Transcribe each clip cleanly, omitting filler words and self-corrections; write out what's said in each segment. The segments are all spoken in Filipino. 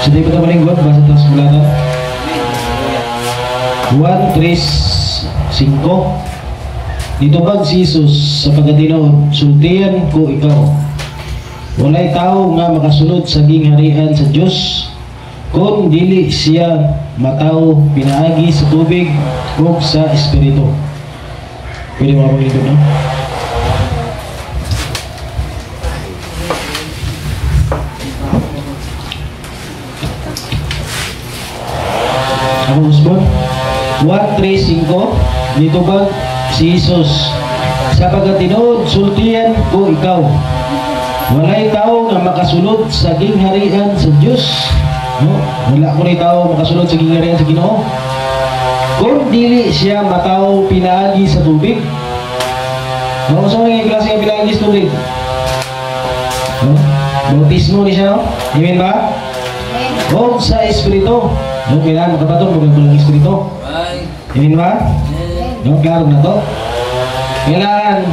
Sa di ba kamalingkod, basa tayo sa bulatan? 1:3-5. Nitubag si Jesus sa pagkatinood, sultihan ko ikaw. Walay tao nga makasulod sa gingharian sa Dios kung dili siya mataw pinaagi sa tubig o sa espiritu. Pwede mo kapag ito, no? Ako usbon 1:3-5. Nitubag si Jesus sa pagkatinood, sultihan ko ikaw. Walay tao nga makasulod sa gingharian sa Dios. No? Wala ko ni tao makasulod sa gingharian sa Ginoo kung dili siya mataw pinaagi sa tubig. Ano sa mga klase ng pinaagi sa tubig? No? Bautismo ni siya, no? Amen ba? O sa espiritu. No, kailangan makabatong magandang espiritu. Amen ba? No, klaro na to. Kailangan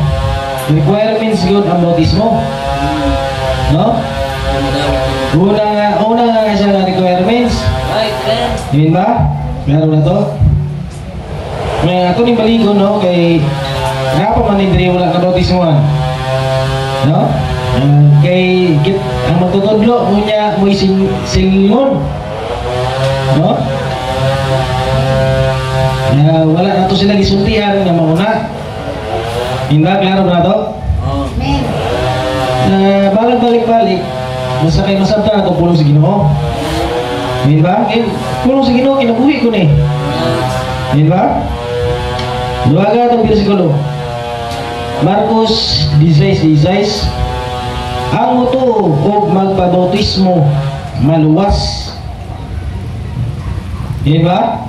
requirements yun ang bautismo. No? Una nga siya na requirements. Amen ba? Klaro na to. May ato ni baligo, no? Kay nga pa man hindi wala ka bautismoan. No? Kay ang magtutudlo mo niya mo singon. No? Wala na to sila gisultihan nga mauna. Hindi klaro na to? Amen. Balik-balik masakay masabta na itong pulong sa Ginoo. Amen ba? Pulong sa Ginoo kinabuhi ko ni. Amen ba? Luwaga itong bersikulo Marcos 16:16. Ang muto o magpabautismo maluwas. Amen ba?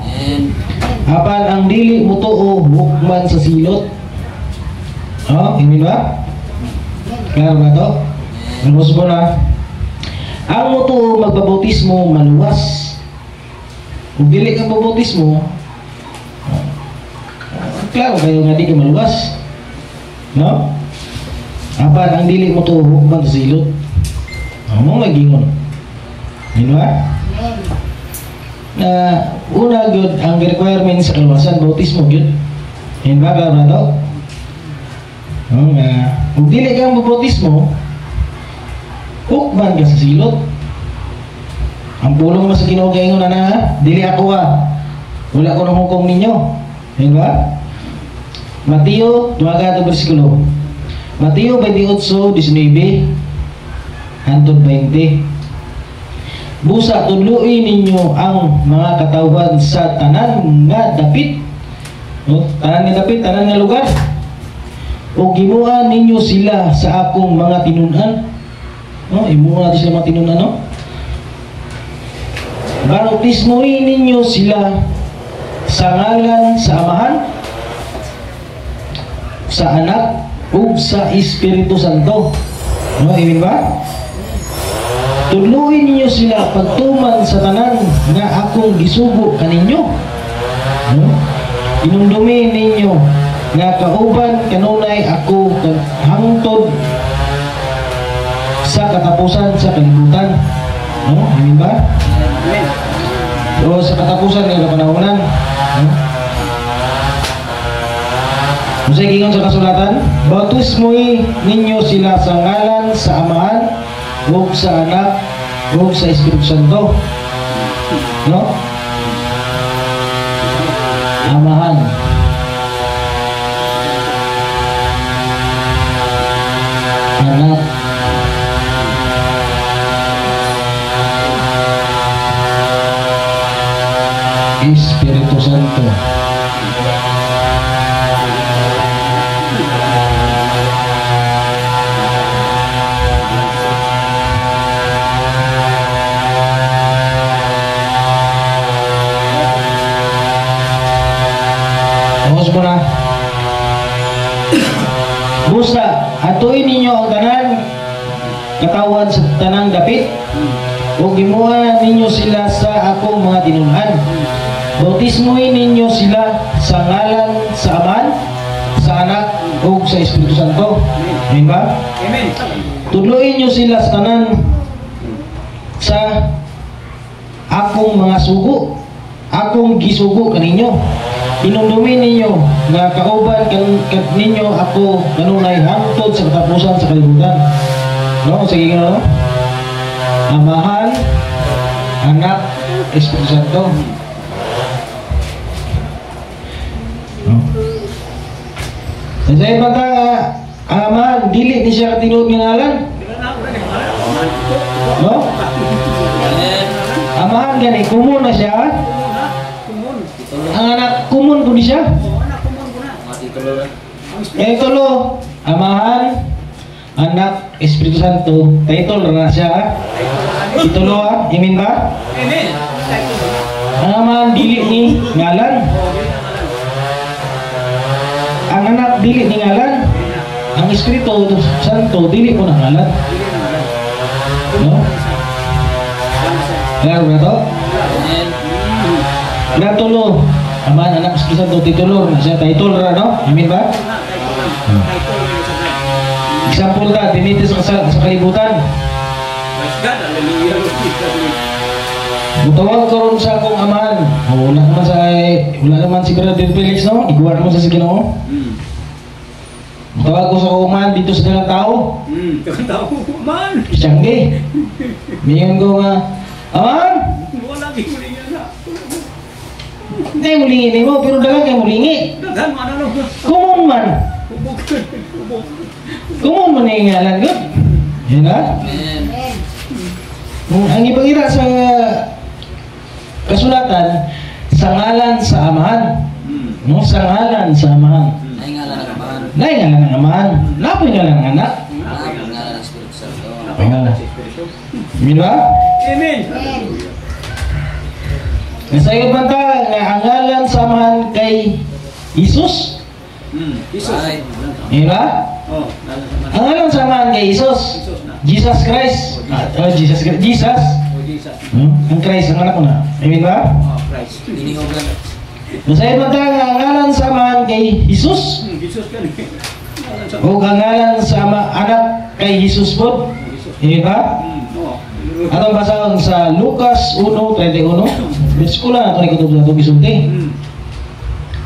Apan ang dili muto o hukman sa silot. Amen ba? Klaro na to? Maluwas mo na. Ang muto o magpabautismo maluwas. Kung dili kang babautismo, klaro kayo nga di ka maluwas. No? Apan ang dili mo to hukman sa silot. Mo magingon. Amen ba? Na una gyud ang requirements sa kaluwasan bautismo gyud. Amen ba? Klaro na to? Kung dili kang babautismo, hukman ka sa silot. Ang pulong mo sa Ginoo kaingon na dili ako wala ko nang hukom ninyo. Amen ba? Mateo 2 bersikulo. Mateo 28:19 hangtod 20. Busa tudluin ninyo ang mga katawhan sa tanan nga dapit. No? Tanan nga dapit, tanan nga lugar. O gimuan ninyo sila sa akong mga tinunan. No, imuha natin sila mga tinunan, no? Bautismuhin ninyo sila sa ngalan sa Amahan, sa Anak, ug sa Espiritu Santo. No, amen ba? Tudluin ninyo sila pagtuman sa tanan nga akong gisugo kaninyo. No? Inumdumin ninyo nga kauban kanunay ako hangtod sa katapusan sa kalibutan. No? Amen ba? Amen. O sa katapusan ng kapanahonan. No? Sa ikingon sa kasulatan, bautismuhin ninyo sila sa ngalan sa Amahan, ug sa Anak, ug sa Espiritu Santo. No? Amahan. Anak. Espiritu Santo. Tapos mo na. Busa, atuin ninyo ang tanan katawan sa tanang dapit o gimuha ninyo sila sa akong mga tinunan. Bautismuhin ninyo sila sa ngalan sa Amahan, sa Anak, o sa Espiritu Santo. Amen ba? Amen. Tudluin nyo sila sa tanan sa akong mga sugo, akong gisugo kaninyo. Inumdumi ninyo nga kauban ninyo ako kanunay hangtod sa katapusan sa kalibutan. No, sige nga no. Amahan, Anak, Espiritu Santo. No. Sa ibang amahan, dili ni siya katinuod ng ngalan. No? Amahan gani, kumun na siya. Ang anak kumun po di siya. Yung tulo, Amahan, Anak, Espiritu Santo, title na siya. Itulo imin ba? Ang amahan dili ni ngalan. Ang anak dili ni ngalan. Ang Espiritu Santo dili po na ngalan. No? Klaro na to? Natulo, Amahan, Anak, Espiritu Santo, titulo na siya. Title na, no? Amin ba? Example ta, dinitis sa kalibutan. Mutawag karon sa akong amahan. Wala naman si Brother Felix, no? Iguwa naman sa Ginoo. Mutawag ko sa akong amahan dito sa dalang tao. Tao man. Siyangge. Mingon ko nga, amahan! Wala kang mulingi na. Hindi mulingi mo, pero dalang kayo mulingi. Daghan man ano. Kumon man. Ubog. Kumon man yung ngalan ko. Yan na? Ang ipangira sa kasulatan, sa ngalan sa amahan. No, sa ngalan sa amahan. Nay ngalan ng amahan. Nay ngalan ng amahan. Napoy ngalan ng anak. Napoy ngalan ng Espiritu Santo. Napoy ngalan. Amen ba? Amen. Nasa iyo banta nga ang ngalan sa amahan kay Jesus. Jesus. Amen ba? Oh, Ang ngalan sa amahan kay Jesus. Jesus Christ. Jesus Christ. Jesus. Ang Christ, ang anak ko na. Amen ba? Oh, Christ. Dinihogan. Nasa iyo banta nga ang ngalan sa amahan kay Jesus. Jesus ka ni. O kangalan sa anak kay Jesus po. Hindi ba? Atong basahon sa Lucas 1:31. Bis ko lang ito ikutob sa itong isulti.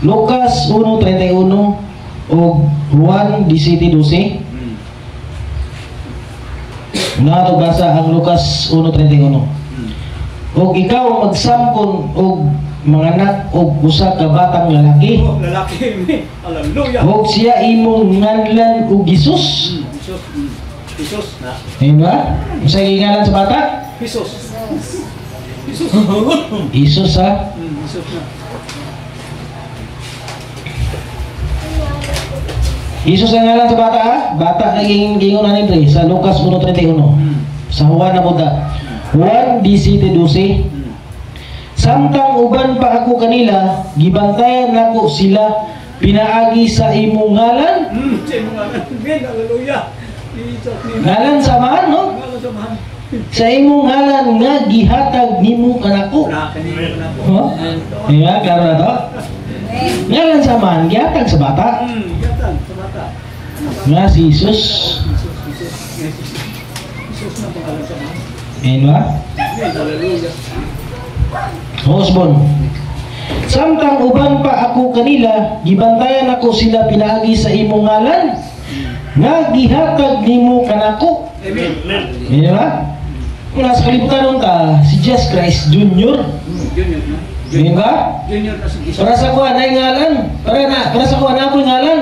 Lucas 1:31 o Juan 17:12. Una ito basa ang Lucas 1:31. O ikaw magsampon o manganak og usa ka batang lalaki. Oh, lalaki ni. Hallelujah. Og siya imong nganlan og Jesus. Jesus. Jesus na. Ayun ba? Sa ngalan sa bata? Jesus. Jesus. Jesus ha? Jesus na. Jesus ang ngalan sa bata ha? Bata naging gingon na nito sa Lucas 1:31. Sa Juan na Buddha. Juan 17:12. Samtang uban pa ako kanila, gibantayan nako sila pinaagi sa imong ngalan. Sa imong ngalan. Amen. Hallelujah. Ngalan samahan, no? Ngalan samahan. Sa imong ngalan nga gihatag nimo kanako. Na kanino na po. Ho? Iya, klaro na to? Ngalan samahan, gihatag sa bata. Gatan sa bata. Nga si Jesus. Jesus na pangalan samahan. Ayun ba? Amen. Hallelujah. Hosbon. Samtang uban pa ako kanila, gibantayan ako sila pinaagi sa imong ngalan. Nga gihatag nimo kanako. Amen. Ayun ba? Kung nasa kalibutan nun ta, si Jesus Christ Junior. Junior na. Ayun ba? Junior na si Jesus. Para sa kuha na yung ngalan. Para sa kuha na ako yung ngalan.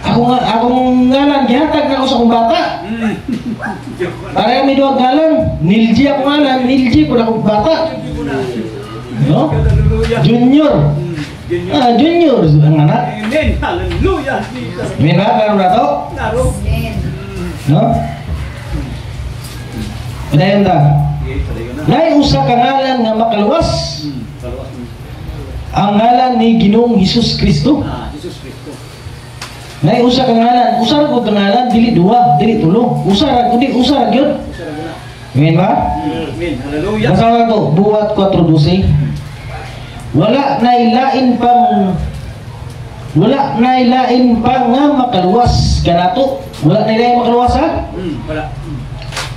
Akong ngalan, gihatag na ako sa kong bata. Para yung may duwag ngalan. Nilji ako ngalan, Nilji ko na akong bata. No? Junior. Junior ang anak. Amen. Hallelujah. Jesus. Amen ba? Klaro na to? Klaro. No? Padayon ta. Nay usa ka ngalan nga makaluwas. Ang ngalan ni Ginoong Hesus Kristo. Jesus Kristo. Nay usa ka ngalan, usa ra gud ka ngalan, dili duha, dili tulo. Usa ra gyud. Amen ba? Amen. Hallelujah. Basahan ko, Buhat 4:12. Wala nay lain pa nga makaluwas kanato. Wala nay lain makaluwas ha? Wala.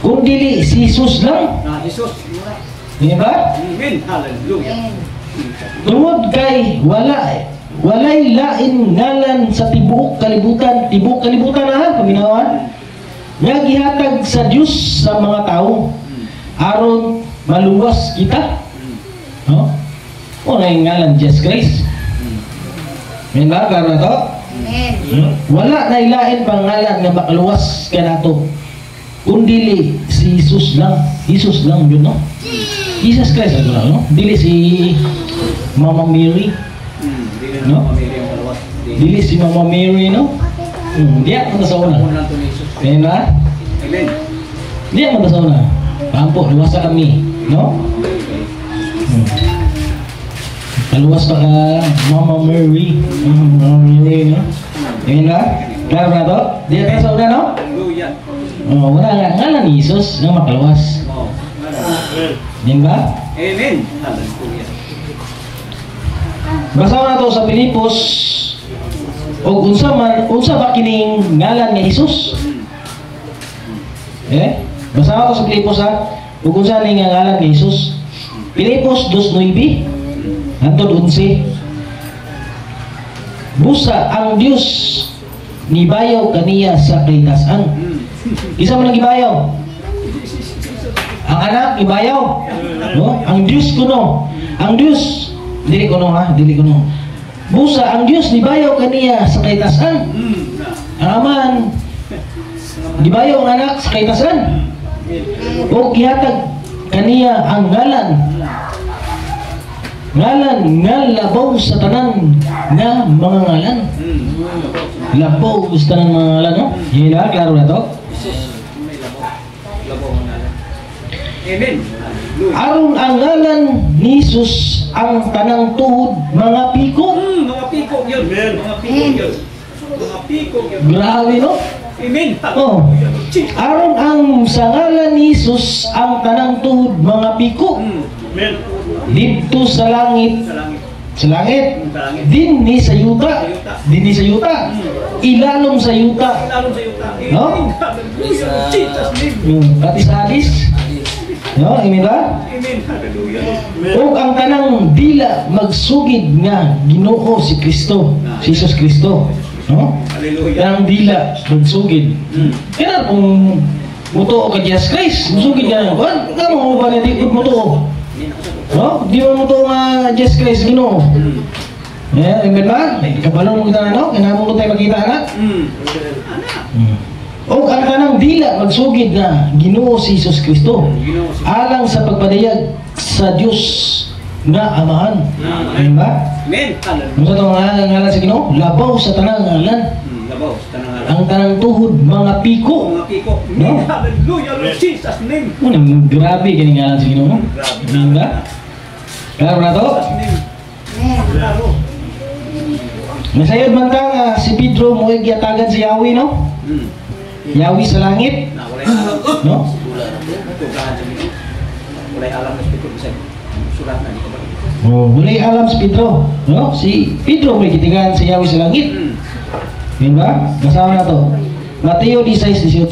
Kung dili si Jesus lang. Jesus. Di ba? Amen. Hallelujah. Tungod kay walay lain ngalan sa tibuok kalibutan na paminawan nga gihatag sa Dios sa mga tao aron maluwas kita. No? O na yung ngalan Jesus Christ. May ba karon to? Wala na ilain pangalan nga makaluwas ka nato. Kundi si Jesus lang yun, no? Jesus Christ ito lang, no? Dili si Mama Mary, no? Dili si Mama Mary, no? Diya mo sa una. Kaya na? Amen. Diya mo sa una. Pampo, luwasa kami, no? Kaluwas pa ka Mama Mary. Mama Mary, no? Kaya na? Klaro na to? Diya ka sa una, no? Hallelujah. Wala nga ngalan ni Jesus nga makaluwas. Yan ba? Amen. Hallelujah. Basa na to sa Pilipos o unsa ba kining ngalan ni Jesus? Basa na to sa Pilipos ha. O unsa ning ngalan ni Jesus? Pilipos 2:9 hangtod 11. Busa ang Dios nibayaw kaniya sa kaitasan. Isa man ang gibayaw. Ang anak gibayaw. No? Ang Dios kuno. Ang Dios dili kuno ha, dili kuno. Busa ang Dios nibayaw kaniya sa kaitasan. Ang aman gibayaw ang anak sa kaitasan. O gihatag kaniya ang ngalan nga labaw sa tanan nga mga ngalan. Labaw sa tanan mga ngalan, no? Yan na, klaro na to? Amen. Aron ang ngalan ni Jesus ang tanang tuhod mga piko. Mga piko yun. Mga piko yun. Mga piko yun. Grabe, no? Amen. Oh. Aron ang sa ngalan ni Jesus ang tanang tuhod mga piko. Amen. Dito sa langit, Sa langit. sa langit, Sa langit. dinhi sa yuta, dinhi sa yuta, ilalom sa yuta, Lalong sa yuta. No? Amen. Hallelujah. Jesus name. yung katis-alis, no? Amen ba? Amen. Hallelujah. O ang tanang dila magsugid nga Ginoo si Kristo, si Jesus Kristo, no? Hallelujah. Tanang dila magsugid. Kaya kung mutuo ka Jesus Christ, magsugid ka na, ka mo ba na di mutuo? No? Di mo mutuo nga Jesus Christ Ginoo. Amen ba? Kabalong mo kita na, no? Kailangan mo tayo makita na. O ang tanang dila magsugid na Ginoo si Jesus Kristo alang sa pagpadayag sa Dios nga Amahan. Amen ba? Amen. Hallelujah. Ano sa itong ngalan sa Ginoo? Labaw sa tanang ngalan. Labaw. Tanang Ang tanang tuhod mga piko. mga piko. No? Amen. Hallelujah. Lord Jesus name. Grabe ganing ngalan sa Ginoo. Grabe. Amen ba? Klaro na to? Jesus name. Klaro. Masayod man ta nga si Pedro mo gyatagan si Yahweh, no? Yahweh sa langit, Walay alam. no? Tugahan sa mga. Walay alam na speaker sa surat na dito ba? Oh, walay alam si Pedro, no? Si Pedro may gitigan si Yahweh sa langit. Yun ba? Basahan na to. Mateo 16:18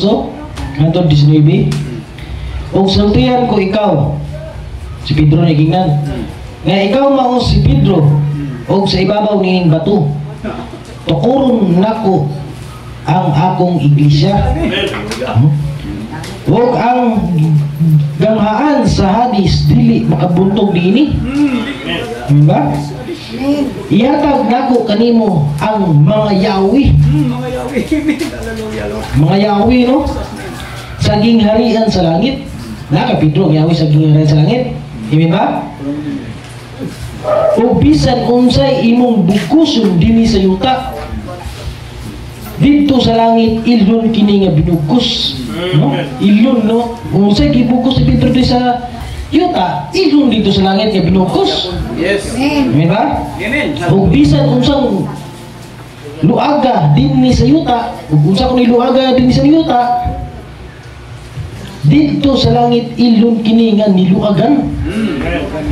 hangtod 19. O sultihan ko ikaw, si Pedro na gingnan. Nga ikaw mao si Pedro, o sa ibabaw nining bato. Tukuron nako ang akong iglesia. Huwag ang ganghaan sa hadis dili makabuntog diini. Diba? Ihatag nako kanimo ang mga Yahweh. Mga Yahweh. Amen. Hallelujah, Lord. Mga Yahweh, no? Saging harian sa langit. Naka Pedro, Yahweh saging harian sa langit. Amen ba? O bisan unsay imong bukuson dinhi sa yuta. Dito sa langit ilyon kini nga binugkos, no? Ilyon, no? Unsay gibugkos ni Pedro di sa yuta, ilyon dito sa langit nga binugkos. Yes. Amen ba? Amen. O bisan unsang luaga dinhi sa yuta, ug unsa kun luaga dinhi sa yuta, dito sa langit ilyon kini nga niluagan.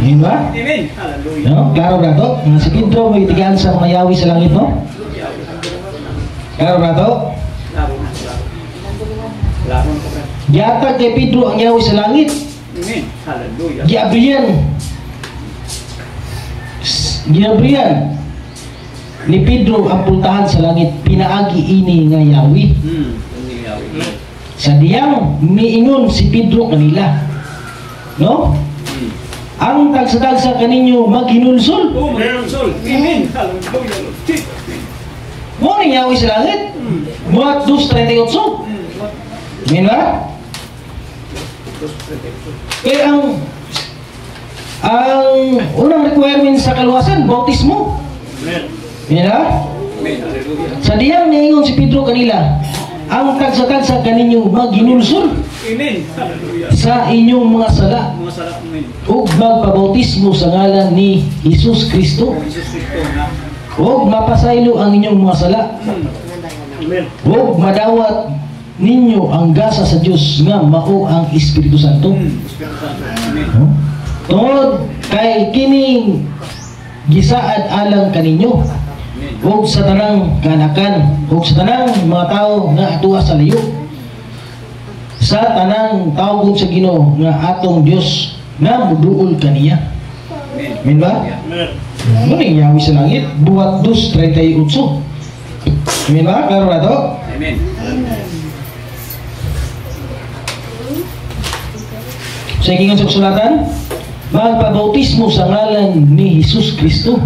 Amen ba? Amen. Hallelujah. No? Klaro na to? Nga si Pedro may tigaan sa mga Yahweh sa langit, no? Klaro na to? Laro na. Laro na. Yatag kay Pedro ang Yahweh sa langit. Amen. Amen. Hallelujah. Giabrian ni Pedro ang puntahan sa langit, pinaagi ini nga yawi. Hindi yawi. Sa diyang miingon si Pedro kanila, no? Ang tagsa-tagsa kaninyo maghinulsol. Oh, mayroong sol. Amen. Hallelujah. Mo ning yawi sa langit. Buhat 2:38. Amen ba? Kaya ang unang requirement sa kaluwasan, bautismo. Amen. Amen ba? Amen. Hallelujah. Sa diyang miingon si Pedro kanila, ang tagsa-tagsa kaninyo maghinulsol Amen. Hallelujah. sa inyong mga sala Mga sarap. Amen. ug magpabautismo sa ngalan ni Hesus Kristo Jesus Cristo na. ug mapasaylo ang inyong mga sala Amen. ug madawat ninyo ang gasa sa Dios nga mao ang Espiritu Santo. Espiritu Santo. Amen. No? Tungod kay kining gisaad alang kaninyo ug sa tanang kanakan ug sa tanang mga tao nga atuwa sa layo, sa tanang tawgon sa Ginoo nga atong Dios nga muduol kaniya. Amen ba? Amen. Muning yawi sa langit, buhat 2:38. Amen ba? Klaro na to? Amen. Sa ikingan sa kasulatan, magpabautismo sa ngalan ni Hesus Kristo.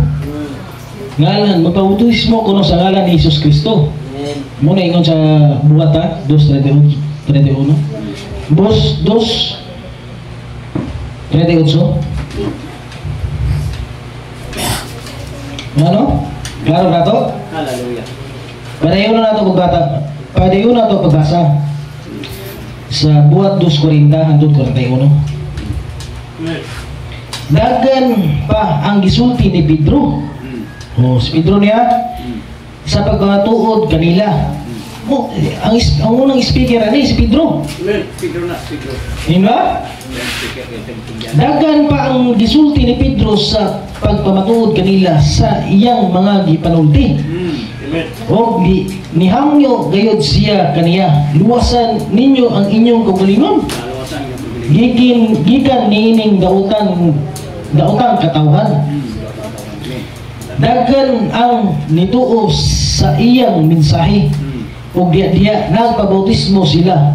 Ngalan, magpabautismo kuno sa ngalan ni Hesus Kristo. Muna ingon sa buhat ha, 2:31. Bos 2:38. Ano? Klaro na to? Hallelujah. Padayon na nato pagbata. Padayon na to pagbasa sa buhat 2:40 hangtod 41. Dagan pa ang gisulti ni Pedro. Si Pedro niya sa pagpangatuod kanila. Ang unang speaker ani si Pedro. Amen. Pedro na. Pedro. Diba? Dagan pa ang gisulti ni Pedro sa pagpamatuod kanila sa iyang mga gipanulti. Amen. O nihangyo gayod siya kaniya, luwasan ninyo ang inyong kaugalingon. Nalawasan yung pagbiling. Gikan niining daotang katawhan. Dagan ang nituo sa iyang mensahe. O diya nagpabautismo sila.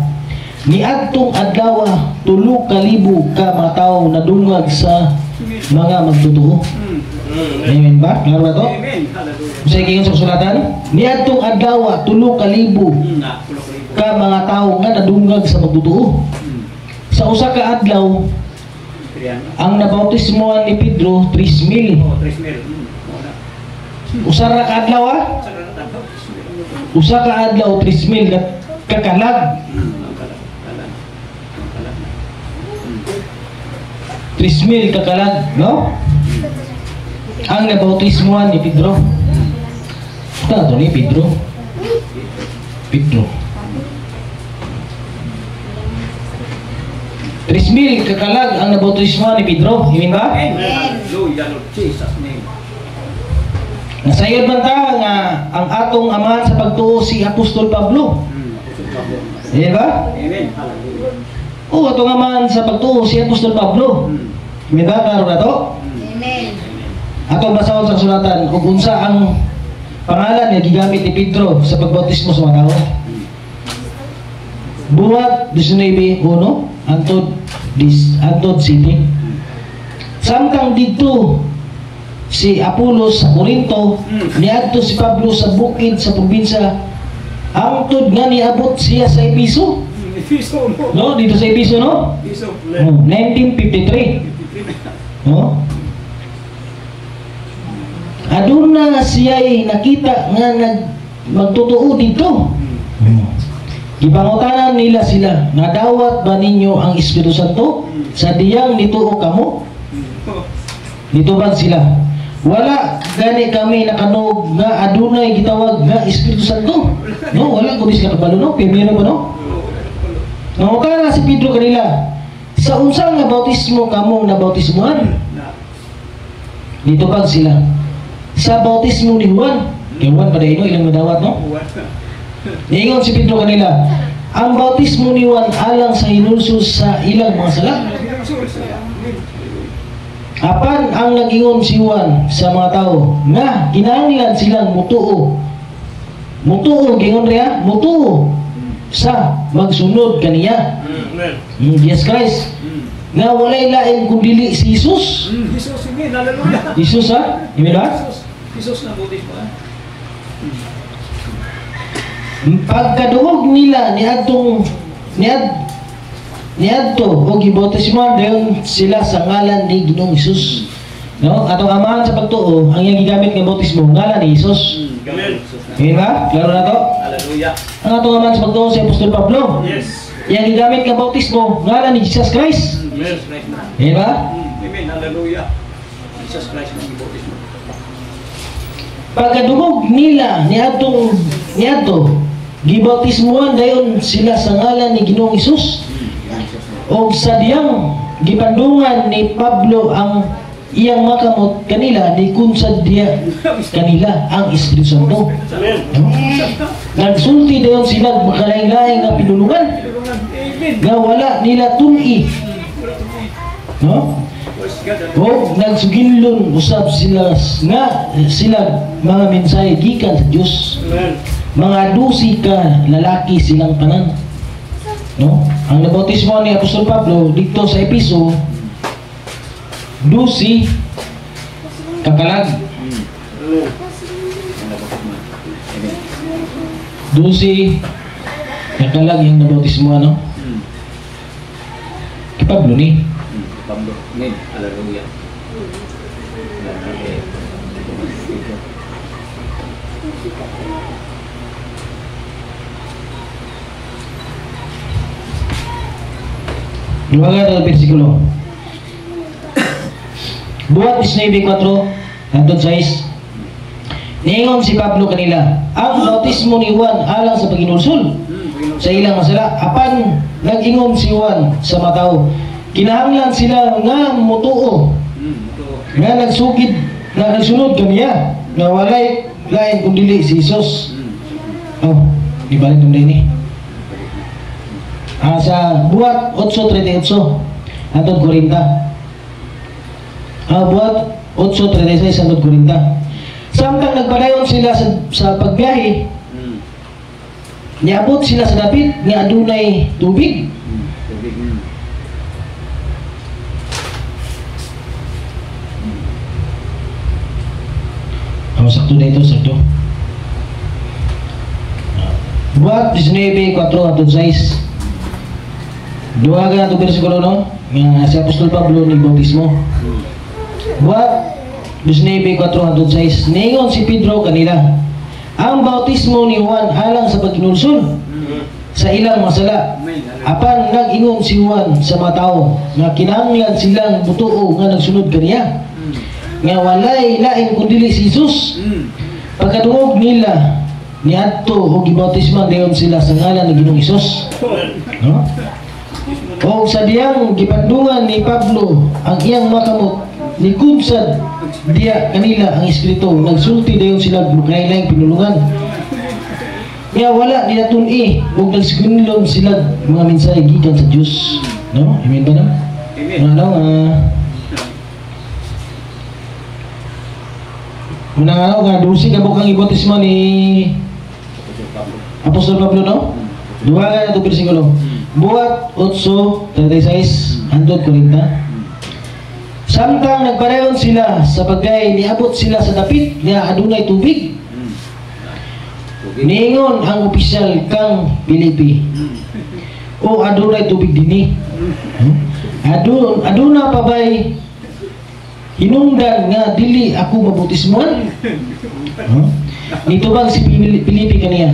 Niadtong adlaw 3,000 ka mga tawo nadungag sa mga magtutuo. Amen ba? Klaro ba to? Amen. Hallelujah. Sa ikingan sa kasulatan, niadtong adlaw 3,000 Na. Kulo-kulo. ka mga tawo nga nadungag sa magtutuo. Sa usa ka adlaw, ang nabautismoan ni Pedro 3,000. Oh, 3,000. Wala. Usa ra ka adlaw ha? Saka na tanggap. Usa ka adlaw 3,000 ka kakalag. Kalag. 3,000 ka kalag, no? Ang nabautismoan ni Pedro. Ito ni Pedro. Pedro. 3,000 ka kalag ang nabautismoan ni Pedro. Amen ba? Amen. Hallelujah, Lord Jesus' name. Nasayod man ta nga ang atong amahan sa pagtuo si Apostol Pablo. Apostol Pablo. Amen ba? Amen. Hallelujah. O atong amahan sa pagtuo si Apostol Pablo. Amen ba? Klaro na to? Amen. Atong basahon sa kasulatan ug unsa ang pangalan nga gigamit ni Pedro sa pagbautismo sa mga tao. Buhat 19:1 antod City. Samtang dito si Apolos sa Corinto, niadto si Pablo sa bukid sa probinsya hangtod nga niabot siya sa Episo. Piso mo. No, dito sa Episo no? Piso. 1953. No? Aduna siya'y nakita nga magtotoo dito. Gipangutanan nila sila, nadawat ba ninyo ang Espiritu Santo? Sa diyang nituo kamo? Dito ba sila? Wala gani kami nakanog nga adunay gitawag nga Espiritu Santo. No, wala kundi sila kabalo no, primero pa no. Nangutana si Pedro kanila, sa unsa nga bautismo kamo na bautismohan? Dito ba sila? Sa bautismo ni Juan. Kay Juan pa dahil ilang nadawat no? Niingon si Pedro kanila, ang bautismo ni Juan alang sa hinulsos sa ilang mga sala. Apan ang nagingon si Juan sa mga tao nga kinahanglan silang mutuo. Mutuo gingon riya, mutuo sa magsunod kaniya. Jesus Christ. Nga walay lain kung dili si Jesus. Jesus, amen. Hallelujah. Jesus ha? Amen ba? Jesus na butis mo. Pagkaduog nila niadto o gibautismohan dayon sila sa ngalan ni Ginoong Hesus. No? Atong amahan sa pagtuo, ang iyang gigamit nga bautismo ngalan ni Hesus. Amen. Amen ba? Klaro na to? Hallelujah. Ang atong amahan sa pagtuo si Apostol Pablo. Yes. Iyang gigamit nga bautismo ngalan ni Jesus Christ. Jesus Christ na. Amen ba? Amen. Hallelujah. Jesus Christ na gibutis mo. Pagkadungog nila niadto gibautismohan dayon sila sa ngalan ni Ginoong Hesus. O sa diyang gipandungan ni Pablo ang iyang makamot kanila ni kunsad diya kanila ang Espiritu Santo. No? Nagsulti dayon sila makalaing-laing nga pinulungan nga wala nila tun-i. No? O nagsuginlon usab sila nga sila mga mensahe gikan sa Dios. Mga 12 ka lalaki silang tanan. No? Ang nabautismo ni Apostol Pablo dito sa Episo 12 kakalag. 12 kakalag yung nabautismo ano? Kay Pablo ni. Pablo. Amen. Hallelujah. Lumaga ng versikulo. Buhat 19:4 hangtod 6. Niingon si Pablo kanila, ang bautismo ni Juan alang sa paginulsol sa ilang masala. Apan nag-ingon si Juan sa mga tao, kinahanglan sila nga mutuo, nga nagsugid, nga nagsunod kaniya, nga walay lain kung dili si Jesus. Oh, ibalik nung din sa buhat 8:38 hangtod 40. Buhat 8:36 hangtod 40. Samtang nagpadayon sila sa pagbiyahe, niabot sila sa dapit nga adunay tubig. Sakto na ito, sakto. Buhat 19:4 hangtod 6. Duha ka ito versikulo no? Nga si Apostol Pablo ni bautismo. Buhat 19:4 hangtod 6. Ningon si Pedro kanila, ang bautismo ni Juan alang sa pagkinulsol sa ilang masala. Apan nag-ingon si Juan sa mga tao nga kinahanglan silang butuo nga nagsunod kaniya, nga walay lain kundi si Jesus. Pagkadungog nila niadto o gibautisman dayon sila sa ngalan ni Ginoong Hesus. No? O sa diyang gipandungan ni Pablo ang iyang makamot ni kunsad diya kanila ang Espiritu, nagsulti dayon sila magkailang pinulungan. Nga wala nila tun-i o nagsigunilon sila mga mensahe gikan sa Diyos. No? Amen ba na? Amen. Unang araw nga, 12 ka bukang ibautismo ni Apostol Pablo, no? Duha ka na ito versikulo. Buhat 8:36 hangtod 40. Samtang nagpadayon sila sa pagkay, niabot sila sa dapit nga adunay tubig. Niingon ang opisyal kang Pilipi, o adunay tubig dini. Aduna pa ba'y hinungdan nga dili ako mabautismohan? Nitubag si Pilipi kaniya,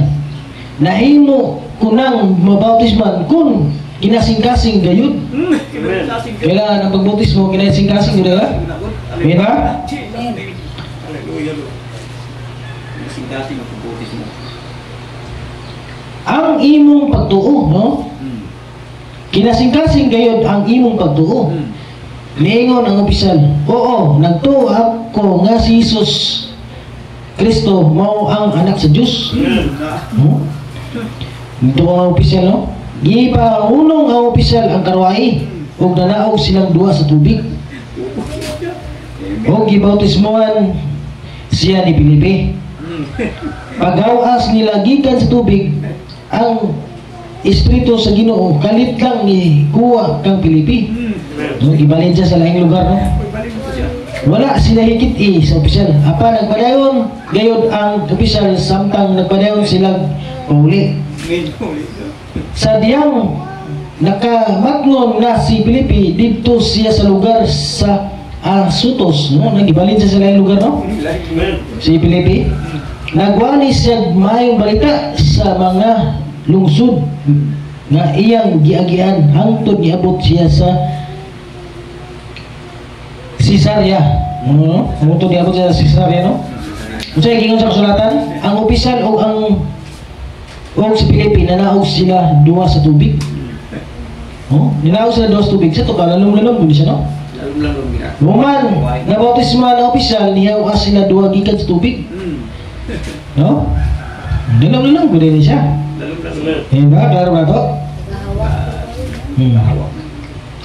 nahimo kunang mabautisman kung kinasing-kasing gayud. Kailangan ang pagbautismo kinasing-kasing gayud, ha? Amen ba? Ang imong pagtuo, no? Kinasing-kasing gayud ang imong pagtuo. Niingon ang opisyal, oo, nagtuo ako nga si Jesus Kristo mao ang anak sa Diyos. Ito ang opisyal, no? Gipaunong ang opisyal ang karwahi. ug nanaog silang duha sa tubig. O gibautismohan siya ni Filipe. Paghawas nila gikan sa tubig, ang Espiritu sa Ginoo kalit lang ni kuha kang Filipe. No, gibalin siya sa laing lugar, no? Wala sila hikit sa opisyal. Apa nagpadayon gayud ang opisyal samtang nagpadayon sila pauli. Sa diyang nakamatngon na si Filipe dito siya sa lugar sa Azotus, no? Nagibalin siya sa laing lugar, no? Si Filipe nagwani siya mayong balita sa mga lungsod nga iyang giagian hangtod niabot siya sa Cesarea. Hangtod niabot siya sa Cesarea, no? Unsay gingon sa kasulatan? Ang opisyal o si Filipe nanaog sila duha sa tubig. Oh, ninaog sila duha sa tubig. Sa to ka lalong-lalong gud siya, no? Lalong-lalong gina. Human na bautisma na opisyal niyaw sila duha gikan sa tubig. No? Lalong-lalong gud din siya. Diba? Klaro ba ito?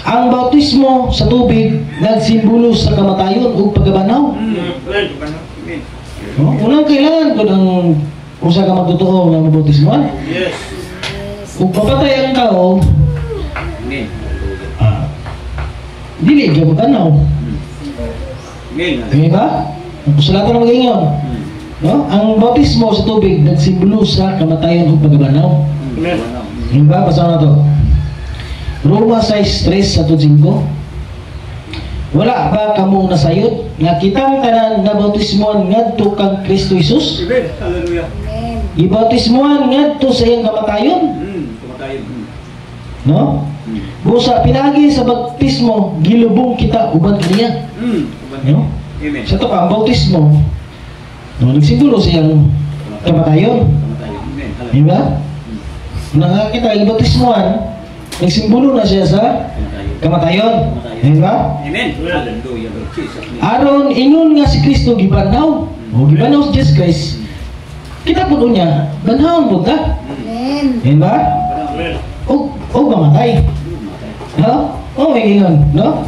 Ang bautismo sa tubig nagsimbolo sa kamatayon o paggabanaw. Unang kailangan ko ng usa ka magtotoo ng bautismo. Kung papatay ang tao, dili ka magkanaw. Diba? Ang kasulatan ng mag-ingon. No? Ang bautismo sa tubig nagsimbolo sa kamatayon o paggabanaw. Diba? Basa na to. Roma 6:3-5. Wala ba kamong nasayod nga kitang tanan na bautismoan ngadto kang Kristo Jesus? Amen. Hallelujah. Gibautismoan ngadto sa iyang kamatayon. Kamatayon. No? Busa pinagi sa bautismo gilubong kita uban kaniya. No? Amen. Sa to ka ang bautismo, no, nagsimbolo sa iyang kamatayon. Amen. Diba? Nakakita ang bautismoan, nagsimbolo na siya sa kamatayon. Diba? Amen. Hallelujah. Lord Jesus. Aron ingon nga si Kristo gibanaw. O gibanaw si Jesus Christ. Kita po niya, banhawon po ta. Amen. Diba? Amen. O mamatay. No? O may ingon, no?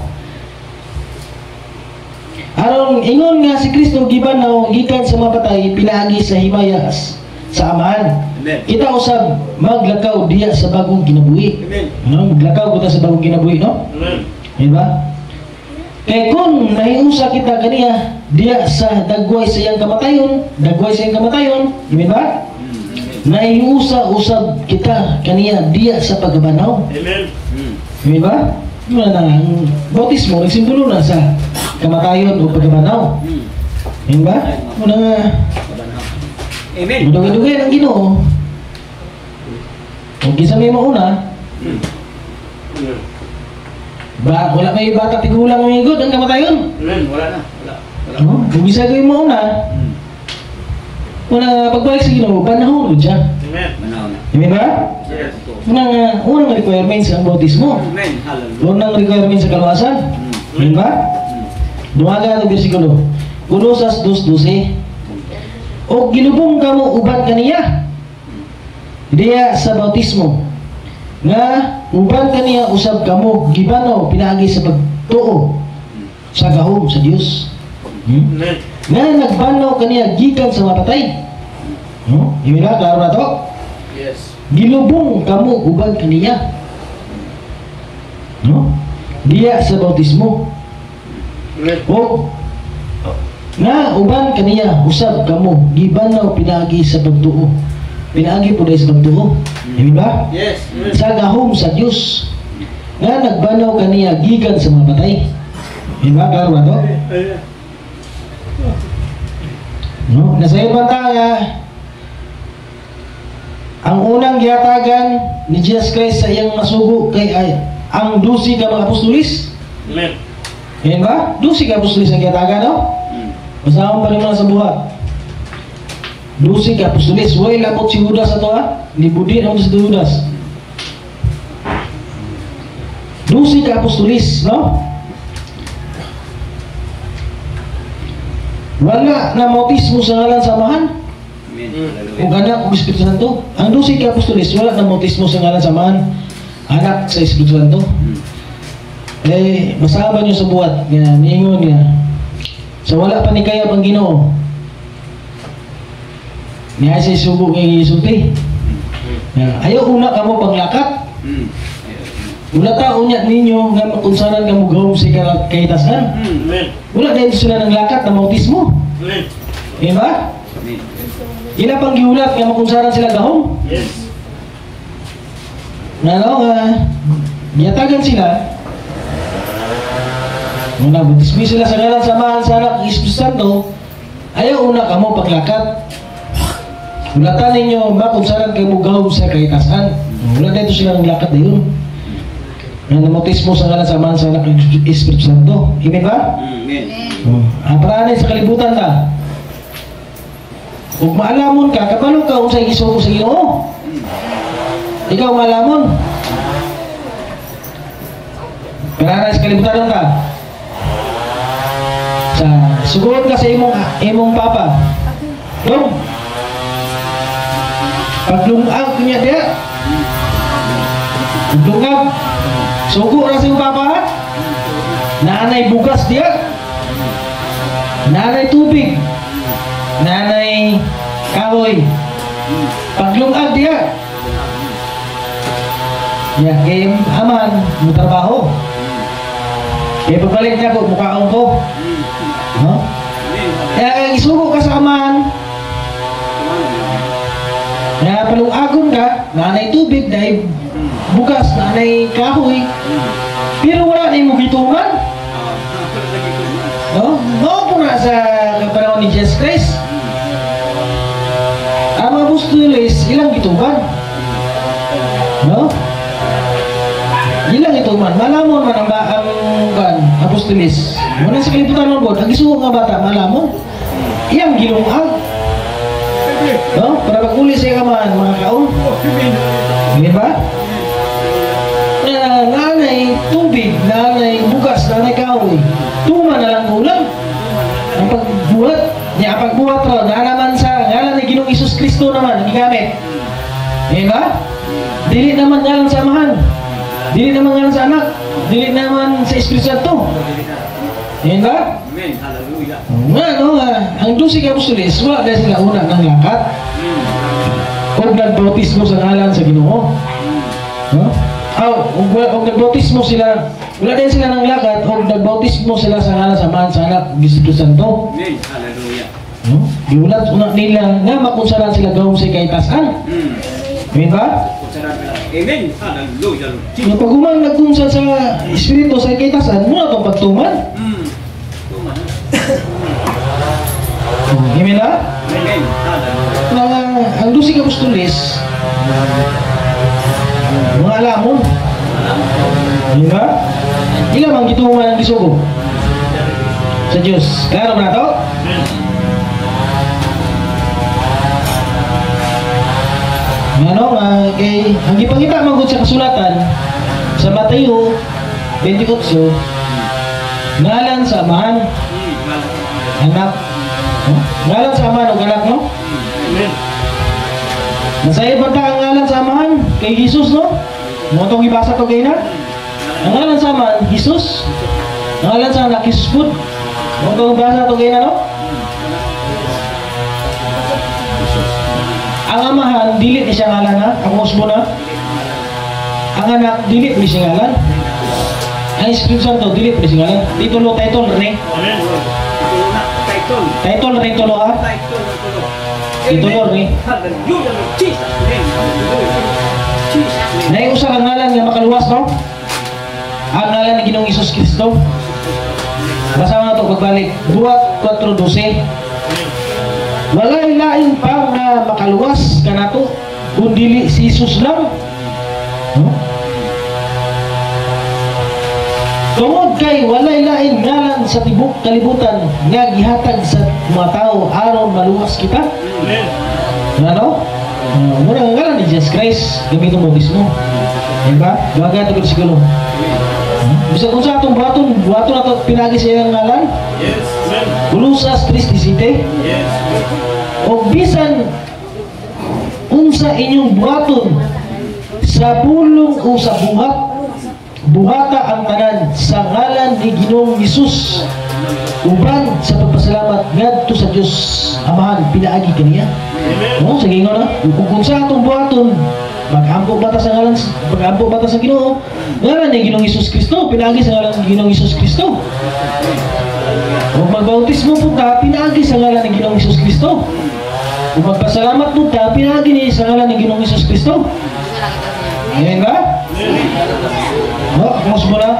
Aron ingon nga si Kristo gibanaw gikan sa mapatay pinaagi sa himayas sa amahan. Amen. Kita usab maglakaw diya sa bagong kinabuhi. Amen. No, maglakaw kita sa bagong kinabuhi, no? Amen. Diba? Kaya kung nahiusa kita kaniya diya sa dagway sa iyang kamatayon, di ba? Nahiusa usab kita kaniya diya sa pagbanaw. Amen. Di ba? Muna na ang bautismo nagsimbolo na sa kamatayon o pagbanaw. Di ba? Muna nga Amen. dugay-dugay ang Ginoo. Kung kisa may mauna, wala may bata tigulang may good ang kamatayon. Amen. Wala na. Wala. Wala. No? Kung isa ko yung mauna, pagbalik sa Ginoo, panahon siya. Amen. Manaw na. Di ba? Yes. Unang requirements ang bautismo. Amen. Hallelujah. Unang requirements sa kaluwasan. Di ba? Dumaga ang bersikulo. Kolosas 2:12. O gilubong kamo uban kaniya diya sa bautismo nga uban kaniya usab kamo gibanaw pinaagi sa pagtuo sa gahom sa Dios. Nga nagbanaw kaniya gikan sa mapatay. No? Imila klaro na to? Yes. Gilubong kamo uban kaniya. No? Diya sa bautismo. O nga uban kaniya usab kamo gibanaw pinaagi sa pagtuo. Pinaagi po dahil sa pagtuo. Di ba? Yes. Sa gahom sa Dios. Nga nagbanaw kaniya gikan sa mga patay. Di ba? Klaro ba to? No? Nasayon man tayo ang unang gihatagan ni Jesus Christ sa iyang masugo kay ang 12 ka mga apostolis. Amen. Di ba? 12 ka apostolis ang gihatagan, no? Masama pa rin mga sa buhat. 12 ka apostolis. Way labot si Judas ato, ha? Libudi na si Judas. 12 ka apostolis, no? Wala na bautismo sa ngalan samahan. Amen. Kung anak ng Espiritu Santo. Ang 12 ka apostolis, wala na bautismo sa ngalan samahan. Anak sa Espiritu Santo. Masama nyo sa buhat. Nga, niingon nga. So wala pa ni kaya pang Ginoo. Niya siya subo ng isulti. Ayaw una ka mo paglakat. Wala taon niya ninyo nga makunsaran ka mo gawin sa kahitasan. Wala dahil sila ng lakat na mautismo. Diba? Ila pang giulat nga makunsaran sila gahom. Yes. Ano nga, giyatagan sila. Muna, butismi sila sa ngalan samahan sa anak Espiritu Santo. Ayaw una ka mo paglakat. Ulatan ninyo makunsaran kayo mo gawin sa kahitasan. Wala dahil sila ng lakat na yun. Namotismo sa ngalan samahan sa anak Espiritu Santo. Amen ba? Amen. Paranay sa kalibutan ta. Kung maalamon ka, kapalo ka kung sa isuko sa Ginoo. Ikaw maalamon. Paranay sa kalibutan ta. Suguron ka sa imong papa. Dong. Paglungag niya dia. Paglungag. Sugo na sa iyong papa. Nanay bugas dia. Nanay tubig. Nanay kahoy. Paglungag dia. Ya, kay aman mo trabaho. Kaya pagbalik niya ko, mukhaon ko. No? Kaya isugo ka sa aman. Kaya palungagon ka, nanay tubig, dahil bugas, nanay kahoy. Pero wala na yung gitungan. No? No po na sa panahon ni Jesus Christ. Ang mga apostoles, ilang gitungan. No? Ilang ituman. Malamon man ang apostoles. Muna sa kalibutan ng bod, ang isuko nga bata, malamon. Iyang gilungag. No? Para pag-uli sa ikaman, mga kaon. Hindi ba? Nanay tubig, nanay bugas, nanay kahoy. Tuma na lang ulam. Ang pagbuhat, niya pagbuhat ro, naman sa ngalan ni Ginoong Isus Kristo naman, gigamit. Hindi ba? Dili naman ngalan sa amahan. Dili naman ngalan sa anak. Dili naman sa Espiritu Santo. Hindi ba? Amen. Hallelujah. Ano ang 12 apostoles, wala dahil sila una ng lakat. O nagbautismo sa ngalan sa Ginoo. No? O nagbautismo sila, wala dahil sila ng lakat, o nagbautismo sila sa ngalan sa Amahan sa Anak, Espiritu Santo. Amen. Hallelujah. No? Giulat una nila nga makunsaran sila gawin sa kahitasan. Amen ba? Amen. Hallelujah. Yung pag-umang nagkunsan sa Espiritu sa kahitasan, muna itong pagtuman. Amen ba? Amen. Hallelujah. Ang 12 apostoles, mga alamon. Di ba? Ilan ang gitungan ang gisugo sa Diyos. Klaro ba na ito? Ano, ang ipangita magod sa kasulatan sa Mateo 28, ngalan sa amahan, anak. Ngalan sa amahan o anak, no? Masaya ba ang ngalan sa amahan kay Jesus, no? Mo itong ibasa to kayo na? Ang ngalan sa amahan, Jesus. Ang ngalan sa anak, Jesus food. Mo itong ibasa to kayo na, no? Ang amahan, dilit ni siya ngalan, ha? Ang usbo na. Ang anak, dilit ni siya ngalan. Ang Espiritu Santo, dilit ni siya ngalan. Titulo, title, re. Title, titulo, ha? Titulo, re. Hallelujah. Jesus. Amen. Hallelujah. Naiusa ang ngalan nga makaluwas, no? Ang ngalan ni Ginoong Isus Kristo. Basa na ito pagbalik. 2:4-12. Walay lain pa nga makaluwas ka na ito, kundili si Jesus lang. No? Tungod kay walay lain ngalan sa tibok kalibutan nga gihatag sa mga tao aron maluwas kita. Ano? Muna ang ngalan ni Jesus Christ, gamitin mo mismo. Diba? Baga ito siguro. Bisa kung sa atong buhaton na ito pinagi siya ng ngalan. Yes. Ulusas 3:17. Yes. O bisan unsa inyong buhaton sa pulong o sa buhat buhata ang tanan sa ngalan ni Ginoong Hesus uban sa pagpasalamat ngadto sa Dios Amahan pinaagi kaniya. No, sa gingon na kung sa atong buhaton mag-ampo bata sa ngalan mag-ampo bata sa Ginoo ngalan ni Ginoong Hesus Kristo pinaagi sa ngalan ni Ginoong Hesus Kristo. Kung magbautismo po ta pinaagi sa ngalan ni Ginoong Hesus Kristo. Kung magpasalamat po ta pinaagi ni sa ngalan ni Ginoong Hesus Kristo. Amen ba? No, kung mo na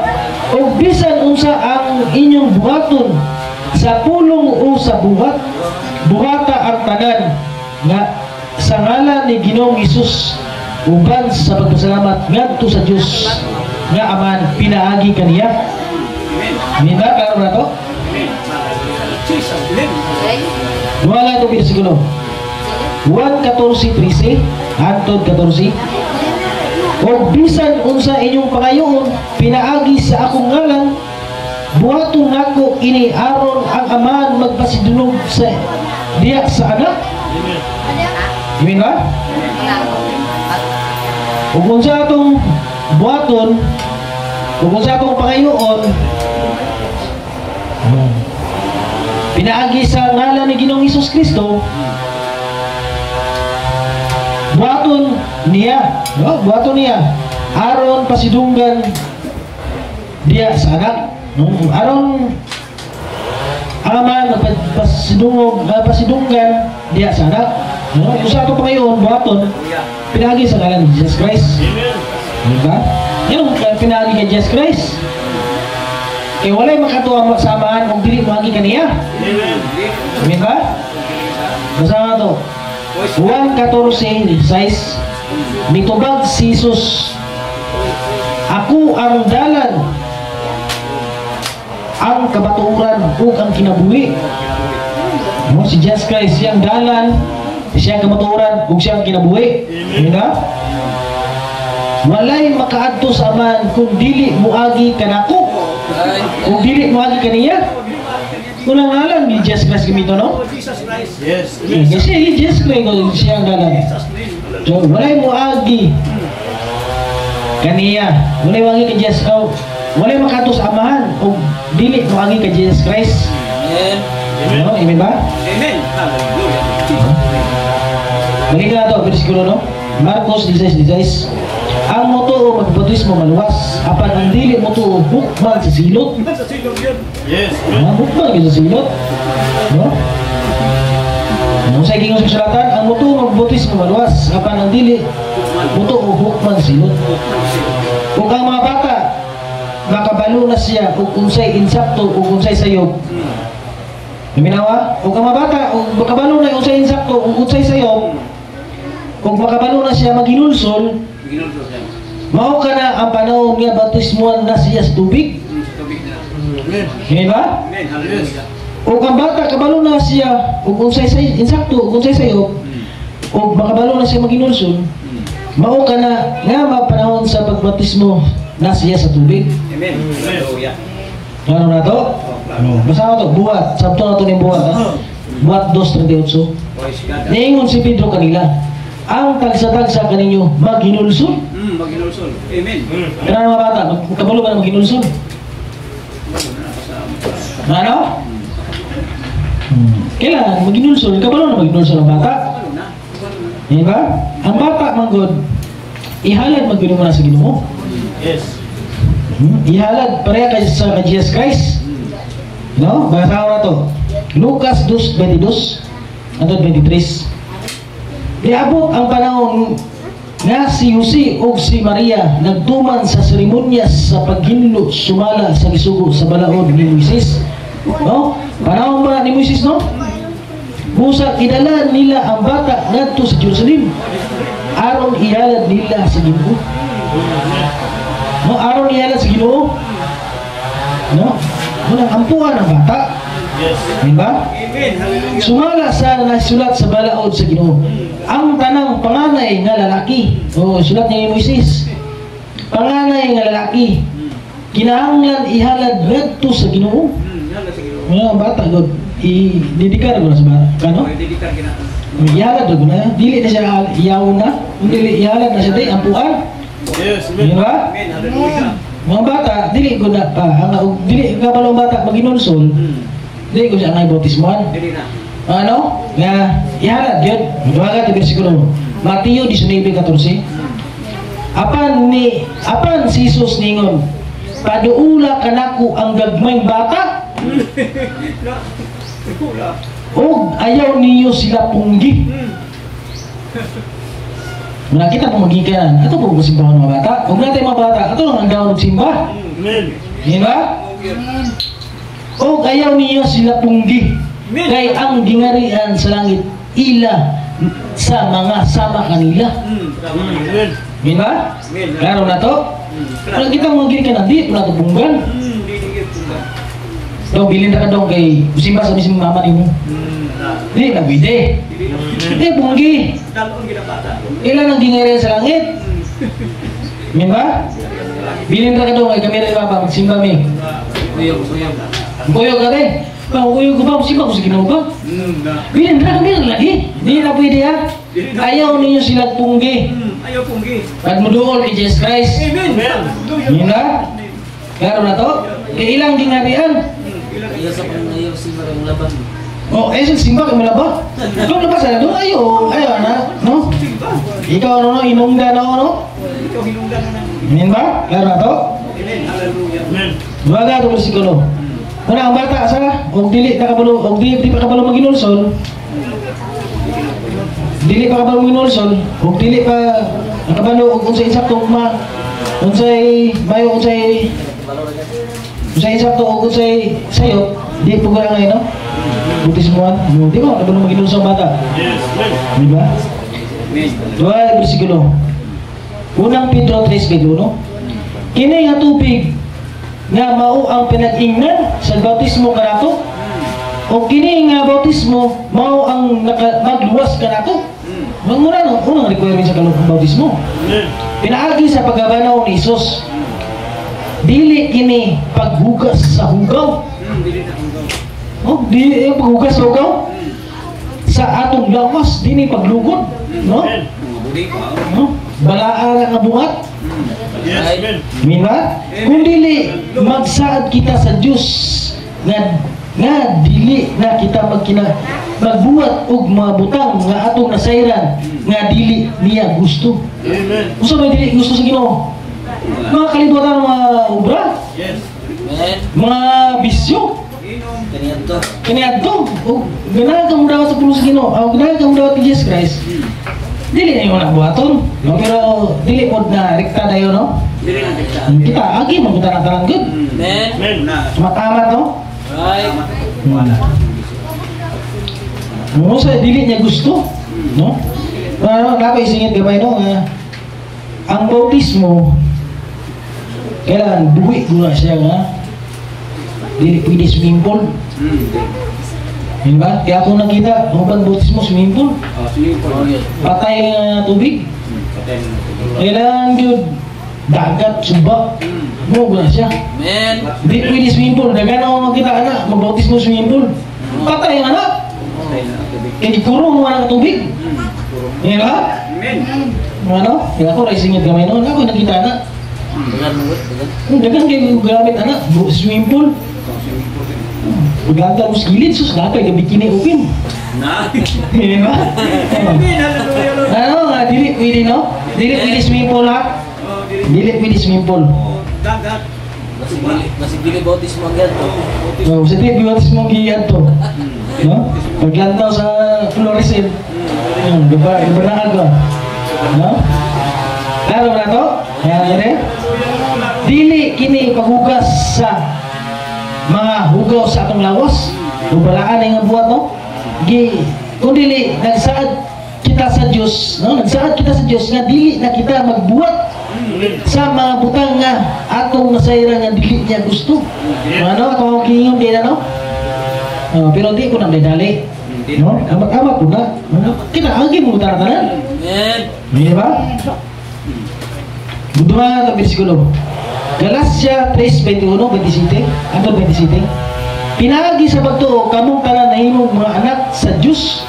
o bisan unsa ang inyong buhaton sa pulong o sa buhata ang tanan nga sa ngalan ni Ginoong Hesus uban sa pagpasalamat ngadto sa Dios nga Aman pinaagi kaniya. Amen ba? Klaro na to? Wala ito pinasigulo 1:14-13 hangtod 14 o bisan unsa inyong pangayoon pinaagi sa akong ngalan buhaton nako ini aron ang Amahan magpasidulog sa diya sa anak. Amen ba? Kung sa atong buhaton kung sa atong pangayoon pinaagi sa ngalan ni Ginoong Hesus Kristo buhaton niya, no? Buhaton niya aron pasidunggan diya sa anak, no? Aron Amahan pasidunggan diya sa anak, no? Kung sa ito pa ngayon buhaton pinagi sa ngalan ni Jesus Christ. Diba? Yan ang pinagi kay Jesus Christ. Eh walay makatuwa sa Amahan kung dili magi kaniya. Amen ba? Basta nga ito 1:14-16 mitubag si Jesus ako ang dalan ang kabaturan ug ang kinabuhi. No, si Jesus Christ siyang dalan siya ang kabaturan ug siya ang kinabuhi. Diba? Walay makaadto sa Amahan kung dili muagi kanako kung dili muagi kaniya. Kulang ngalan ni Jesus Christ gamito, no? Yes. Kasi Jesus Christ siya ang dalan. So, walay mo agi kaniya. Walay wagi kay Jesus. Walay makatos Amahan o dili mo agi kay Jesus Christ. Amen. No? Amen ba? Amen. Hallelujah. Balik na ito, versikulo, no? Marcos 16:16 ang moto magbautismo maluwas apan ang dili moto hukman sa silot. Sa silong yun. Yes. Hukman sa silot, no? Kung sa gingon sa sulatan ang moto magbautismo maluwas apan ang dili moto hukman sa silot. Kung ang mga bata makabalo na siya kung unsay insakto o unsay sayop. Minawa, kung ang mga bata makabalo na unsay insakto o unsay sayop, kung makabalo na siya maghinulsol, mao ka na ang panahon nga bautismuan na siya sa tubig. Amen ba? Amen. Hallelujah. O kung bata kabalo na siya ug unsay insakto ug unsay sayop o makabalo na siya maginulsol, mao ka na nga mapanahon sa pagbautismo na siya sa tubig. Amen. Hallelujah. Ano na to? Basta na to, buhat. Sabto na to ni buhat. Buhat 2:38. Praise God. Niingon si Pedro kanila, ang tagsa-tagsa kaninyo maghinulsol. Maginulsol. Amen. Kaya mga bata, kabalo ba na maghinulsol? Ano? Kailangan maghinulsol. Kabalo na maghinulsol ang bata. Diba? Ang bata, manggod, ihalad magbinom mo na sa Ginoo. Yes. Ihalad pareha kay sa Jesus Christ. No? Basa ko na to. Lucas 2:22 hanggang 23. Niabot ang panahon nga si Jose o si Maria nagtuman sa seremonyas sa paghinlo sumala sa gisugo sa balaod ni Moises. No? Panahon ba ni Moises, no? Busa idala nila ang bata ngadto sa Jerusalem aron ihalad nila sa Ginoo. No, aron ihalad sa Ginoo. No? Munang ampuan ang bata. Yes. Diba? Amen. Hallelujah. Sumala sa nasulat sa balaod sa Ginoo. Ang tanang panganay nga lalaki, o sulat ni Moises, panganay nga lalaki, kinahanglan ihalad ngadto sa Ginoo. Mga bata god i-didikar ko na sa bata. Kano? Didikar kina. Ihalad ko na. Dili na siya iyaw na. Kung dili ihalad na siya day ampuan. Yes. Diba? Amen. Hallelujah. Mga bata, dili ko na pa, dili ka balong bata maginulsol, dili ko siya ang bautismoan. Dili na. Ano? Nga, iharad yun. Magbaga ito versikulo. Mateo 19:14. Apan si Jesus ningon, paduula kanako ang gagmayng bata. O ayaw niyo sila punggi. Nakita po magikan. Ito po simbahan mga bata. Huwag natin mga bata. Ito lang ang gawin magsimba. Di ba? O ayaw niyo sila punggi. Kay ang gingarian sa langit ila sa mga sama kanila. Di ba? Klaro na to? Kalau kita magikan nanti pula to punggan. Dong bilin ka dong kay simba sa mismo mama nimo. Di na bide. Di punggi. Ilan ang gingarian sa langit? Di ba? Bilin ka dong kay kami rin papa magsimba mi. Kuyog ka rin. Kuyog ko ba? Simba ko sa ginawa ba? Bilin lagi. Di na pwede ha. Ayaw ninyo sila punggi. Ayaw punggi. At muduol kay Jesus Christ. Amen. Yun na? Klaro na to? Kay ilang gingarian? Ayaw sa pangayaw si Marang Laban. Oh, sa simba kay malaba. Kung labas na doon, ayaw na, no? Ikaw no, inungda na no? Ikaw hinungdan na. Amen ba? Klaro na to? Amen. Hallelujah. Duwaga ito bersikulo. Una ang bata sa, og dili pa kabalo maginulsol. Dili pa kabalo maginulsol, og dili pa nakabalo og unsay insakto unsay mayo unsay insakto og unsay sayot, di po gala ngayon, no? Bautismoan, di ba? Kabalo maginulsol bata. Di ba? Dua bersikulo. Unang Pedro 3:21. Kini nga tubig nga mao ang pinag-ingnan sa bautismo kanato o kini nga bautismo mao ang magluwas kanato. Manguna no, unang requirement sa kaloob ng bautismo. Pinaagi sa paggabanaw ni Hesus. Dili kini paghugas sa hugaw. Oh, di paghugas sa hugaw. Sa atong lawas dini paglugod, no? No? Balaan nga buhat. Mina, kung dili magsaad kita sa Dios nga dili na kita magbuhat og mga butang nga atong nasayran nga dili niya gusto. Amen. Usa may dili gusto sa Ginoo? Mga kalibutan mga obra, Amen. mga bisyo. Kaniadto. O ganahan ka mo daw sa pulo sa Ginoo, o ganahan ka mo daw kay Jesus Christ. Dili na yung nagbuhaton, no? Pero dili po na rekta na yun, no? Kita, agi, magpunta na tarang good. Amen. Matamat, no? Right. Mo sa dili niya gusto, no? Ano, napaisingit gamay, no? Ang bautismo, kailangan buwi ko na siya, nga. Dili pwede swimming pool. Diba? Kaya ako nakita, ang bautismo swimming pool. Patay tubig. Kailangan yun, dagat, subak. Mo na siya. Amen. Di pwede swimming pool. Dagan ako makita anak, magbautismo swimming pool. Patay ang anak. Kaya kurong mo anak tubig. Diba? Ano? Kaya ako raisingit gamay noon. Ako nakita anak. Dagan kayo gamit anak, swimming pool. Pagkanta mo sa gilid, sus, napay, bikini open. Diba? Ano nga, dili pwede, no? Dili pwede swimming pool, ha? Dili pwede swimming pool. Masig dili bautismo ang ganto. So, sa dili bautismo ang giyan to. No? Paglantaw sa fluorescent. Diba? Ibanaan ko. No? Lalo na to? Kaya dili kini paghugas sa mga hugaw sa atong lawas, ubalaan na yung buhat, no? Kung dili, nagsaad kita sa Diyos, no? Nagsaad kita sa Diyos nga dili na kita magbuhat sa mga butang nga atong nasayra nga dili niya gusto. Ano? Ako ang kingon din, ano? Pero di ko na dali. No? Amat-amat ko na. Kinaagin mo tanan. Amen. Di ba? Budwa na bersikulo. Galatia 3:21-27, ato 27. Pinagi sa pagtuo kamong tanan nahimong mga anak sa Dios.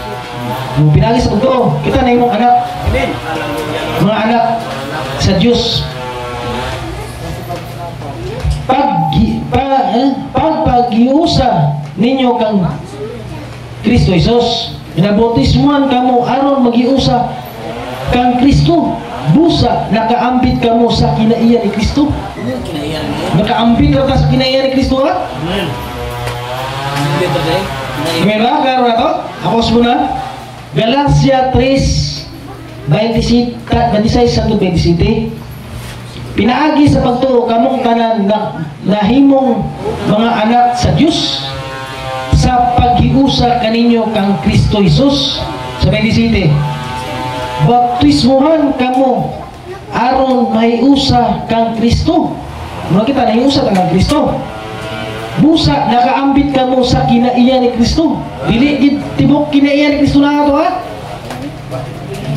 Pinagi sa pagtuo, kita nahimong anak. Mga anak sa Dios. pagpagiusa ninyo kang Kristo Jesus. Minabotismuhan kamo aron magiusa kang Kristo. Busa nakaambit kamo sa kinaiya ni Kristo. Nakaambit ka sa kinaiya ni Kristo, ha? Mira, karo na to? Ako muna. Galacia 3:26 hanggang 27. Pinaagi sa pagtuo kamong tanan na nahimong mga anak sa Dios sa paghiusa kaninyo kang Kristo Jesus. Sa 27. Baptismuhan kamo aron mahiusa kang Kristo. Muna kita nahiusa kang Kristo. Busa nakaambit kamo sa kinaiya ni Kristo. Dili gid tibok kinaiya ni Kristo na ato, ha?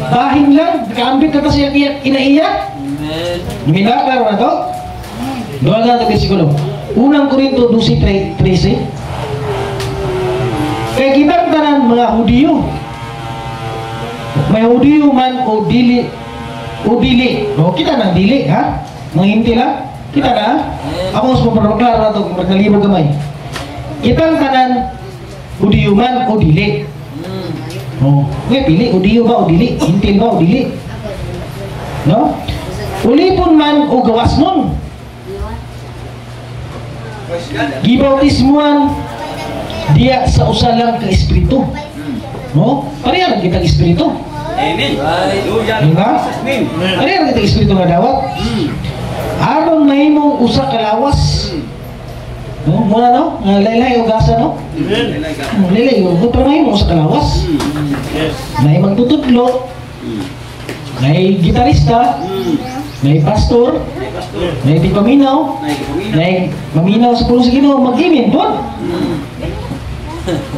Bahin lang, nakaambit ka ta sa kinaiya. Minakar na to. Doon na ito bersikulo. Unang Korinto 12:13. Kaya kitang tanan mga Hudiyo, may Hudiyo man o dili. O kita nang dili, ha? Mga hinti lang. Kita na, ha? Ako mas mapaklaro na ito kung nalibog kamay. Kitang tanan Hudiyo man o dili. Ngayon pili, Hudiyo ba o dili? Hintil ba o dili? No? Ulipon man o gawas nun. Gibautismuan diya sa usalang ka espiritu. No? Parehan kita espiritu. Amen. Diba? Parehan kita espiritu nga dawat. Aron mahimong usa ka lawas. No? Muna no? Laylay o gasa no? Laylay o pero mahimong usa ka lawas. May magtutudlo. May gitarista. May pastor, may di paminaw, may maminaw sa pulo sa Ginoo, mag-imin po.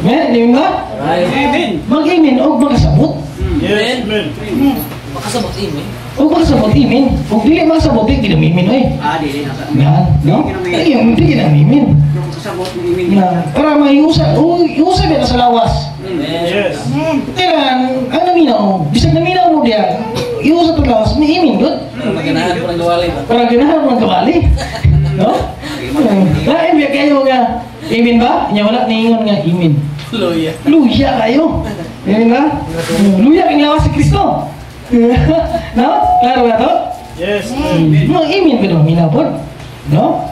Di ba? Mag-imin o makasabot. Makasabot imin. O makasabot imin. Kung dili makasabot, ginamimin o eh. Dili na. Yan, no? Ay, hindi ginamimin. Kasabot mo imin. Para may usa ba sa lawas? Kaya, ang naminaw, bisag naminaw mo diya, iusa pag lawas, may imin doon. Maganahan po ng gawali ba? Parang ganahan mo ng gawali. No? Lain ba kayo nga imin ba? Nya wala niingon nga imin. Luya. Luya kayo. Imin ba? Luya kang lawas si Kristo. No? Klaro na to? Yes. Mga imin ba naman minapod? No?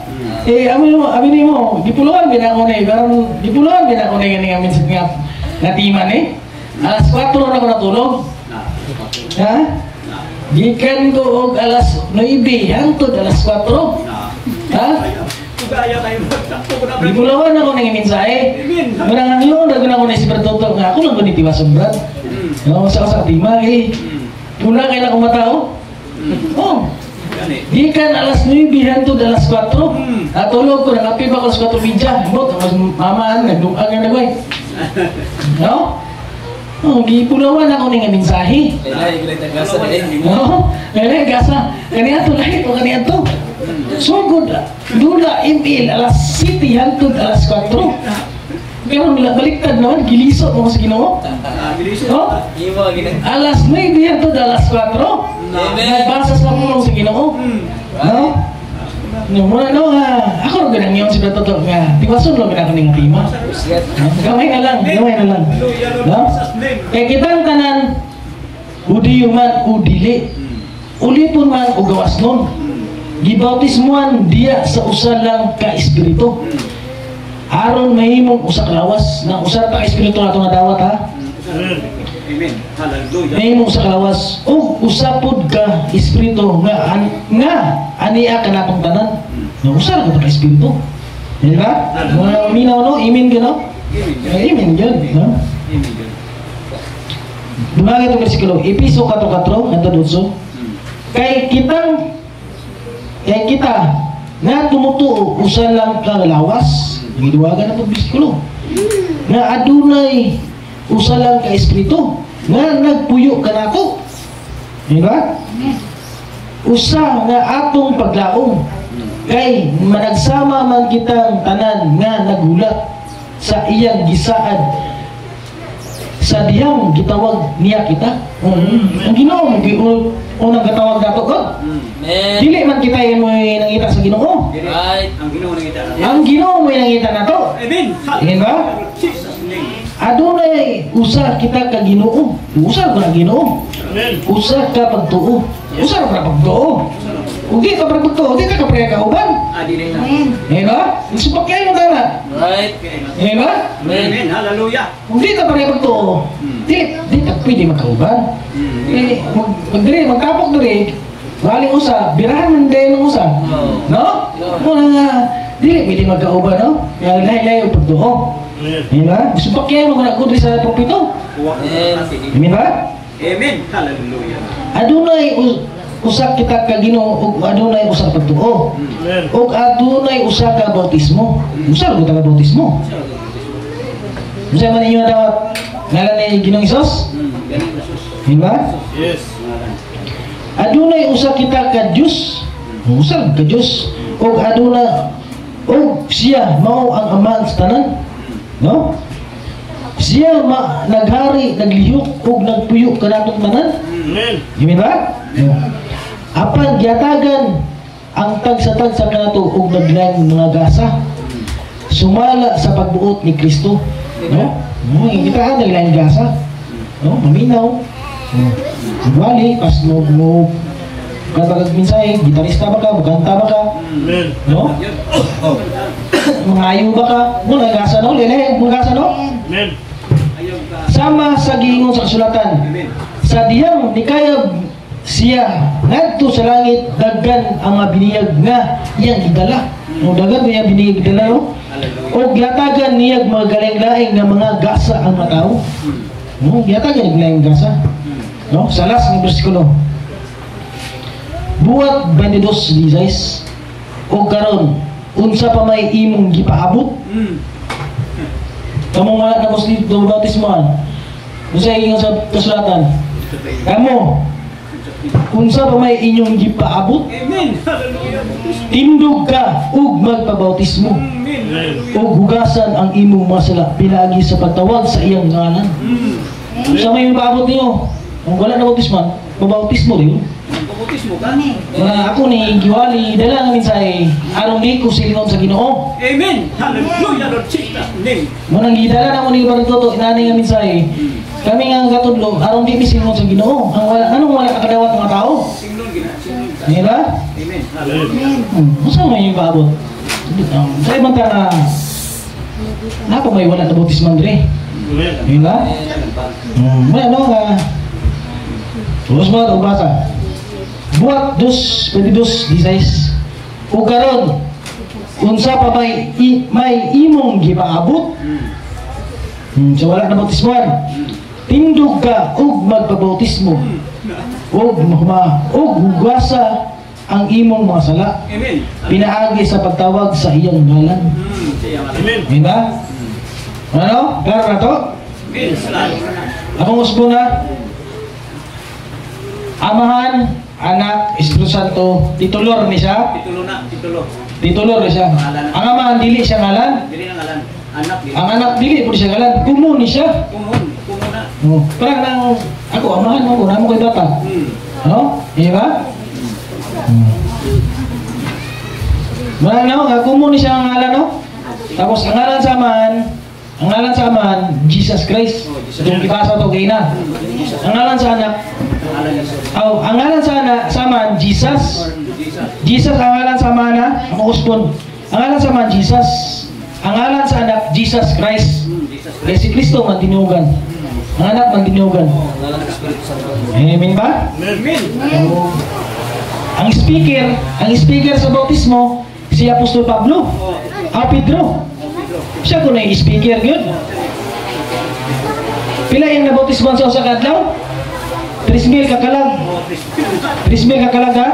Amin mo, dipuluhan ba ako na eh. Parang dipuluhan ba ako na yung amin sa natiman eh. Alas 4 na ako natulog. Ha? Gikan ko og alas 9 hangtod alas 4. Ha? Dipulawan ako ng mensahe. Murang anglo na guna ko na si Bertoto nga ako lang ko nitiwa sobrad. No, sa tima eh. Pula kay na kumatao. Oh. Gikan alas 9 hangtod alas 4. Atulog ko nang api ba ko alas 4:30. Bot mas mamaan nagdungag na nagway. No? Oh, gipulawan ako ng mensahe. Kaya gasa. Kaniya to lahi o kaniya to. So good. Dula email alas 7 hangtod alas 4. Pero baliktad naman, giliso mo sa Ginoo. No? Alas 9 hangtod alas 4. Nagbasa sa pulong sa Ginoo. No? Muna no ha, ako rin ganang yun si Bertoto nga, tiwason lang ako ng tima. Gamay na lang. No? Kaya kitang tanan, Hudiyo man o dili, ulipon man o gawas nun, gibautismuan diya sa usalang ka espiritu. Aron mahimong usa ka lawas, na usa ka espiritu na ito nga dawat ha. Amen. Hallelujah. Mahimong usa ka lawas, o usapod ka espiritu nga aniya ka na itong tanan. Na usa ka ka espiritu. Di ba? Mga minaw no, imin ka no? Imin yun. No? Dumagay itong versikulo, Episo 4:4, ito dutso. Kay kita nga tumutuo usa lang ka lawas. Giduwagan na itong versikulo. Nga adunay usa lang ka espiritu nga nagpuyo ka nako. Di ba? Usa nga atong paglaom kay managsama man kitang tanan nga nagulat sa iyang gisaad sa diyang gitawag niya kita. Ang Ginoo unang katawag dato God. Amen. Dili man kita mo nangita sa Ginoo. Right. Ang Ginoo nangita na. Ang Ginoo mo nangita nato. Amen. Amen ba? Jesus name. Adunay usa kita ka Ginoo. Usa ka Ginoo. Usa ka pagtuo. Usa ka pagtuo. Ug di ka pagtuo, di ka kapreya ka uban. Dili na. Amen ba? Supak kay mo dala. Right. Amen ba? Amen. Hallelujah. Kung di ka pareha pagtuo, di ka pwede magkauban. Eh, magtapok diri, galing usa, birahan man din ng usa. No? Mga, dili pwede magkauban, no? Kaya lahi-lahi ang pagtuo. Amen ba? Gusto pa kaya mga nagkudri sa pagpito. Amen ba? Amen. Hallelujah. Adunay usa kita ka Ginoo ug adunay usa ka pagtuo. Ug adunay usa ka bautismo. Usa ka bautismo. Usa man inyo dapat ngalan ni Ginoong Hesus? Amen ba? Yes. Adunay usa kita ka Dios. Usa ka Dios. Ug aduna ug siya mao ang Ama sa tanan. No? Siya naghari, naglihok ug nagpuyo kanatok tanan. Amen ba? Apan giatagan ang tag-sa kanato ug naglaing mga gasa. Sumala sa pagbuot ni Kristo. No? Kita ka naglaing gasa. No? Maminaw. Wali, pas mo katagag minsay, gitarista ba ka, bukanta ba ka? No? Mangayo ba ka? Mo nagasa no? Lele, magasa no? Sama sa giingon sa kasulatan. Sa diyang nikayag siya ngadto sa langit daggan ang mga biniyag nga iyang gidala. No, daggan niya biniyag gidala no? O giatagan niya mga galing-laing nga mga gasa ang mga tao. No, giatagan niya galing gasa. No, sa last ng bersikulo. Buhat 22:16 o karon unsa pa may imong gipaabot? Kamong wala na muslim do bautismoan. Unsa ingon sa kasulatan? Kamo unsa pa may inyong gipaabot? Amen. Hallelujah. Tindog ka ug magpabautismo. Ug hugasan ang imong mga sala pinagi sa pagtawag sa iyang ngalan. Unsa may paabot niyo? Kung wala na bautismo, mabautismo din. Bautismo ka? Ako ni giwali dala nga minsay aron di ko silingon sa Ginoo. Amen. Hallelujah. Lord Jesus name. Manang gidala na mo ni baratuto inani nga minsay. Kami nga katudlo aron di mi silingon sa Ginoo. Ang wala anong wala kadawat mga tao? Singlon gina. Singlon. Diba? Amen. Hallelujah. Masa may yung paabot? Sa ibang na napa may wala na bautismo dire. Diba? May ano nga terus mo ito basa. Buhat 22:16 o karon unsa pa may imong gipaabot so wala na bautismoan tindog ka ug magpabautismo ug hugasa ang imong mga sala Amen. pinaagi sa pagtawag sa iyang ngalan. Amen. Diba? Ano? Klaro na to? Amen. Akong usbo na Amahan, Anak, Espiritu Santo, titulor ni siya. Titulo na. Titulo. Titulor ni siya. Ang amahan dili siya ngalan. Dili na ngalan. Anak dili. Ang anak dili po siya ngalan. Kumo ni siya. Kumo na. Parang nang ako amahan mo, namo ko'y bata. No? Diba? Marang nga kumo ni siya ang ngalan no? Tapos ang ngalan sa amahan, Jesus Christ. Itong ibasa to kay na. Ang ngalan sa anak, ang ngalan sa aman, Jesus. Jesus ang ngalan sa mana, ang usbon. Ang ngalan sa aman, Jesus. Ang ngalan sa anak, Jesus Christ. Kaya si Kristo man tinugan. Ang anak man tinugan. Amen ba? Amen. Ang speaker sa bautismo, si Apostol Pablo. Pedro. Siya ko na yung speaker yun. Pila yung nabautismo sa usa ka adlaw? 3,000 kakalag. 3,000 kakalag ha?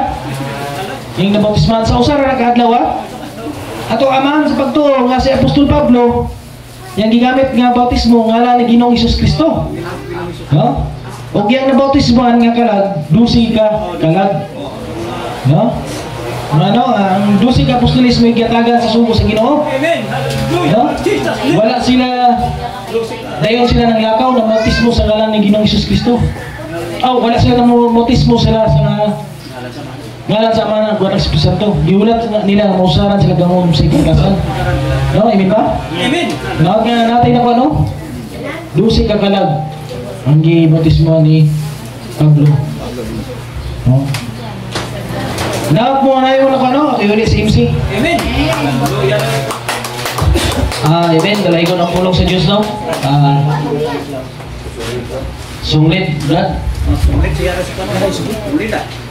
Yung nabautismo sa usa ra ka adlaw ha? Ato amahan sa pagtuo nga si Apostol Pablo, yang gigamit nga bautismo ngalan ni Ginoong Hesus Kristo. No? Og yang nabautismoan nga kalag, 12 ka kalag. No? Ano, ang 12 ka apostolismo giyatagan sa sugo sa Ginoo. Amen. Hallelujah. No? Wala sila dayon sila ng lakaw na bautismo sa ngalan ni Ginoong Hesus Kristo. Oh, wala sila ng motismo sila sa Ngalan sa mga. ngalan sa mga nagbuhat ng Espiritu Santo. Giulat nila mausaran sila gamon sa ikakasan. No, amen ba? Amen. Naot nga natin ako ano? Dusi ka kalag ang gibotismo ni Pablo. No? Naot mo na yung ano? Iuli si MC. Amen. Hallelujah. Amen. Dalay ko ng pulong sa Diyos, no? Sunglit, Brad. Ulit siya sa kamay. Ulit ah.